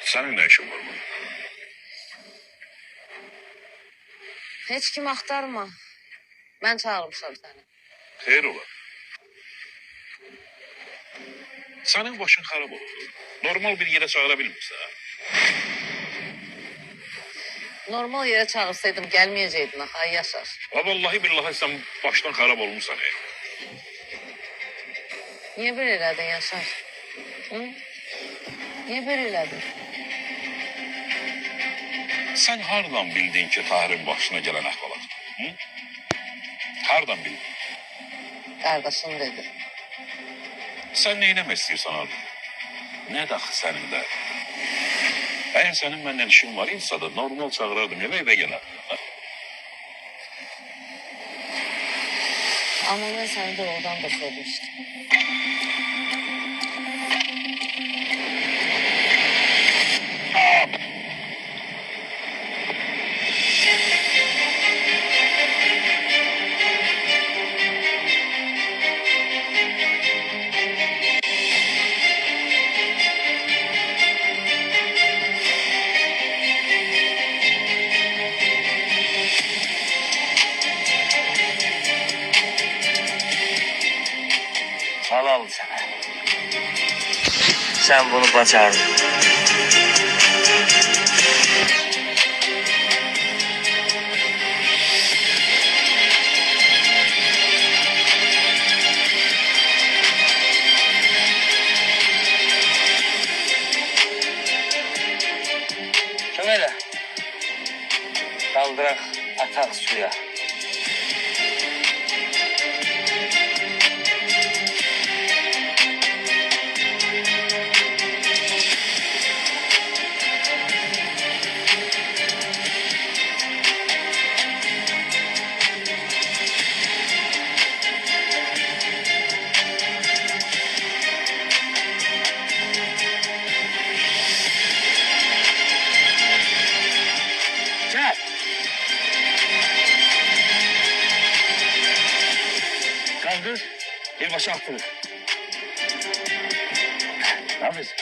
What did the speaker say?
Senin ne işin var burada? Hiç kim aktarma. Ben çağırmışam seni. Xeyr ola. Senin başın xarab oldu. Normal bir yere çağıra bilmirsən. Normal yere çağırsaydım gelmeyecektin. Ay Yaşar. Ha vallahi billahi sen baştan xarab olmuşsan. Niye böyle elədin Yaşar? Hı? Niye böyle elədin? Sen hardan bildin ki Tahir'in başına gelen əhvalat? Hı? Hardan bildin? Kardeşim dedi. Sen neyləmək istəyirsən abi? Ne daxı senin de? Eğer senin benden işin var ise da normal çağırırdım eve gelerdim. Ha? Ama ben seni doğrudan da sormuştum. Helal sana. Sen bunu başardın. Şöyle. Kaldırak atak suya. Gel. Kaldır. Bir başa attırır. Ne yapıyorsun?